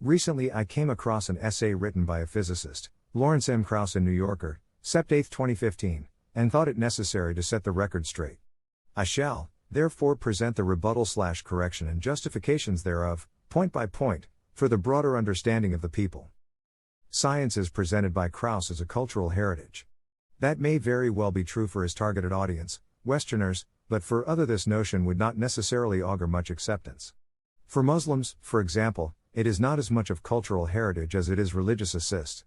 Recently I came across an essay written by a physicist, Lawrence M. Krauss in New Yorker, Sept. 8, 2015, and thought it necessary to set the record straight. I shall, therefore, present the rebuttal/correction and justifications thereof, point by point, for the broader understanding of the people. Science is presented by Krauss as a cultural heritage. That may very well be true for his targeted audience, Westerners, but for others this notion would not necessarily augur much acceptance. For Muslims, for example, it is not as much of cultural heritage as it is religious assist.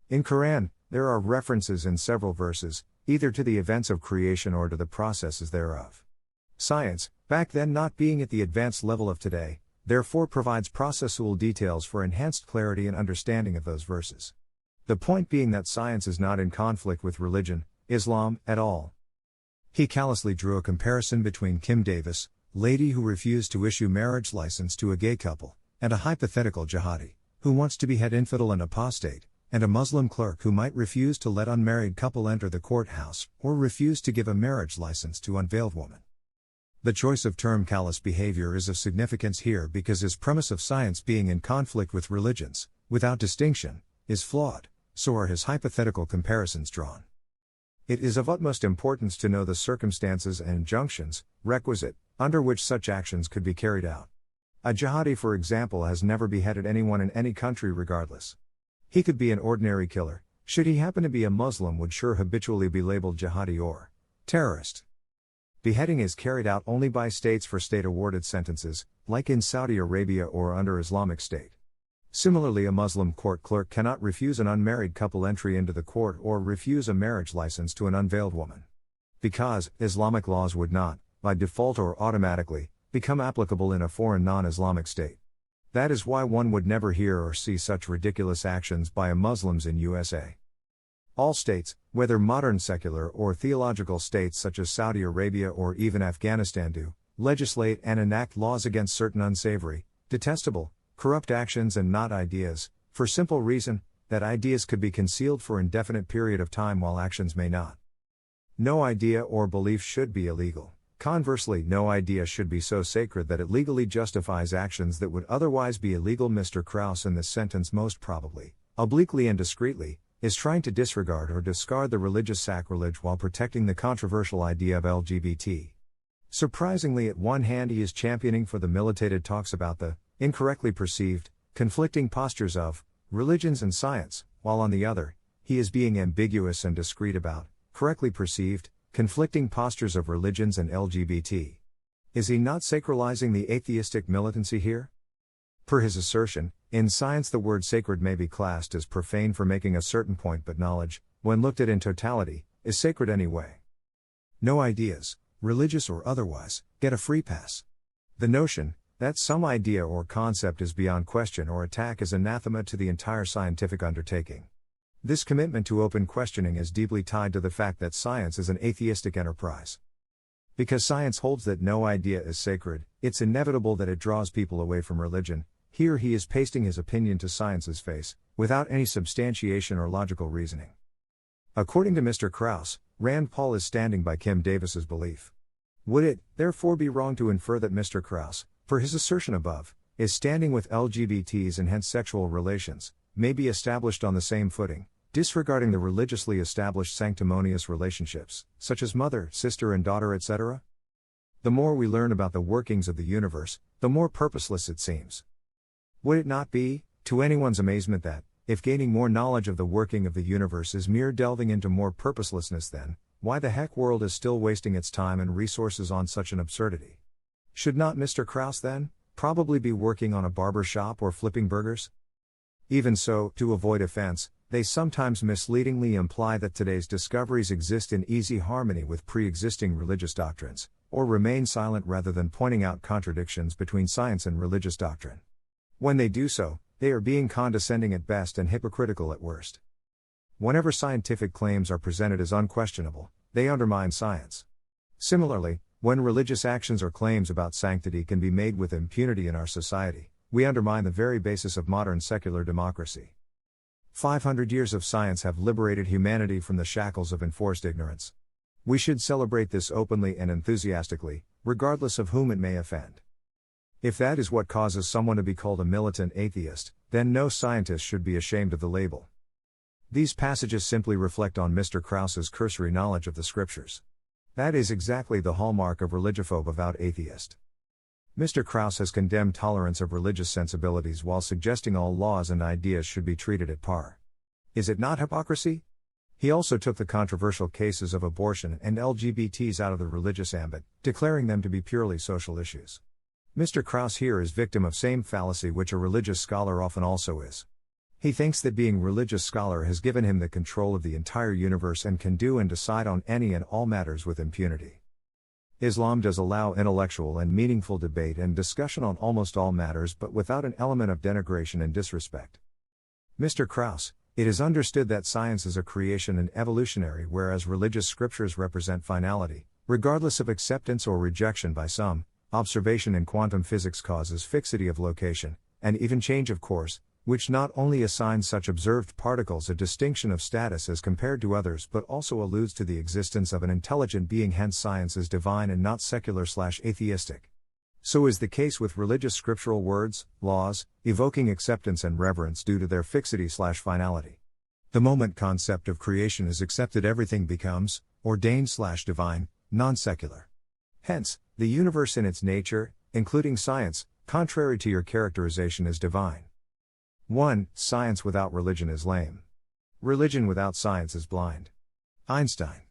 In Quran, there are references in several verses, either to the events of creation or to the processes thereof. Science, back then not being at the advanced level of today, therefore provides processual details for enhanced clarity and understanding of those verses. The point being that science is not in conflict with religion, Islam, at all. He callously drew a comparison between Kim Davis, lady who refused to issue marriage license to a gay couple, and a hypothetical jihadi, who wants to behead infidel and apostate, and a Muslim clerk who might refuse to let unmarried couple enter the courthouse, or refuse to give a marriage license to unveiled woman. The choice of term callous behavior is of significance here because his premise of science being in conflict with religions, without distinction, is flawed, so are his hypothetical comparisons drawn. It is of utmost importance to know the circumstances and injunctions, requisite, under which such actions could be carried out. A jihadi, for example, has never beheaded anyone in any country regardless. He could be an ordinary killer, should he happen to be a Muslim would sure habitually be labeled jihadi or terrorist. Beheading is carried out only by states for state-awarded sentences, like in Saudi Arabia or under Islamic State. Similarly, a Muslim court clerk cannot refuse an unmarried couple entry into the court or refuse a marriage license to an unveiled woman. Because Islamic laws would not, by default or automatically, become applicable in a foreign non-Islamic state. That is why one would never hear or see such ridiculous actions by Muslims in USA. All states, whether modern secular or theological states such as Saudi Arabia or even Afghanistan do, legislate and enact laws against certain unsavory, detestable, corrupt actions and not ideas, for simple reason, that ideas could be concealed for indefinite period of time while actions may not. No idea or belief should be illegal. Conversely, no idea should be so sacred that it legally justifies actions that would otherwise be illegal. Mr. Krauss in this sentence most probably, obliquely and discreetly, is trying to disregard or discard the religious sacrilege while protecting the controversial idea of LGBT. Surprisingly, at one hand he is championing for the militated talks about the, incorrectly perceived, conflicting postures of religions and science, while on the other, he is being ambiguous and discreet about, correctly perceived, conflicting postures of religions and LGBT. Is he not sacralizing the atheistic militancy here? Per his assertion, in science the word sacred may be classed as profane for making a certain point, but knowledge, when looked at in totality, is sacred anyway. No ideas, religious or otherwise, get a free pass. The notion that some idea or concept is beyond question or attack is anathema to the entire scientific undertaking. This commitment to open questioning is deeply tied to the fact that science is an atheistic enterprise. Because science holds that no idea is sacred, it's inevitable that it draws people away from religion. Here he is pasting his opinion to science's face, without any substantiation or logical reasoning. According to Mr. Krauss, Rand Paul is standing by Kim Davis's belief. Would it, therefore, be wrong to infer that Mr. Krauss, per his assertion above, is standing with LGBTs and hence sexual relations, may be established on the same footing, disregarding the religiously established sanctimonious relationships, such as mother, sister and daughter, etc.? The more we learn about the workings of the universe, the more purposeless it seems. Would it not be, to anyone's amazement, that, if gaining more knowledge of the working of the universe is mere delving into more purposelessness, then, why the heck world is still wasting its time and resources on such an absurdity? Should not Mr. Krauss, then, probably be working on a barber shop or flipping burgers? Even so, to avoid offense, they sometimes misleadingly imply that today's discoveries exist in easy harmony with pre-existing religious doctrines, or remain silent rather than pointing out contradictions between science and religious doctrine. When they do so, they are being condescending at best and hypocritical at worst. Whenever scientific claims are presented as unquestionable, they undermine science. Similarly, when religious actions or claims about sanctity can be made with impunity in our society, we undermine the very basis of modern secular democracy. 500 years of science have liberated humanity from the shackles of enforced ignorance. We should celebrate this openly and enthusiastically, regardless of whom it may offend. If that is what causes someone to be called a militant atheist, then no scientist should be ashamed of the label. These passages simply reflect on Mr. Krauss's cursory knowledge of the scriptures. That is exactly the hallmark of religiphobe avowed atheist. Mr. Krauss has condemned tolerance of religious sensibilities while suggesting all laws and ideas should be treated at par. Is it not hypocrisy? He also took the controversial cases of abortion and LGBTs out of the religious ambit, declaring them to be purely social issues. Mr. Krauss here is victim of same fallacy which a religious scholar often also is. He thinks that being religious scholar has given him the control of the entire universe and can do and decide on any and all matters with impunity. Islam does allow intellectual and meaningful debate and discussion on almost all matters but without an element of denigration and disrespect. Mr. Krauss, it is understood that science is a creation and evolutionary whereas religious scriptures represent finality, regardless of acceptance or rejection by some. Observation in quantum physics causes fixity of location, and even change of course, which not only assigns such observed particles a distinction of status as compared to others but also alludes to the existence of an intelligent being, hence science is divine and not secular/atheistic. So is the case with religious scriptural words, laws, evoking acceptance and reverence due to their fixity/finality. The moment concept of creation is accepted, everything becomes ordained/divine, non-secular. Hence, the universe in its nature, including science, contrary to your characterization, is divine. 1. Science without religion is lame. Religion without science is blind. Einstein.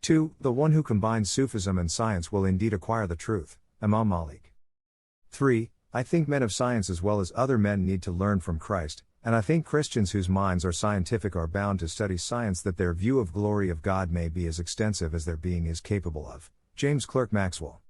2. The one who combines Sufism and science will indeed acquire the truth. Imam Malik. 3. I think men of science as well as other men need to learn from Christ, and I think Christians whose minds are scientific are bound to study science that their view of glory of God may be as extensive as their being is capable of. James Clerk Maxwell.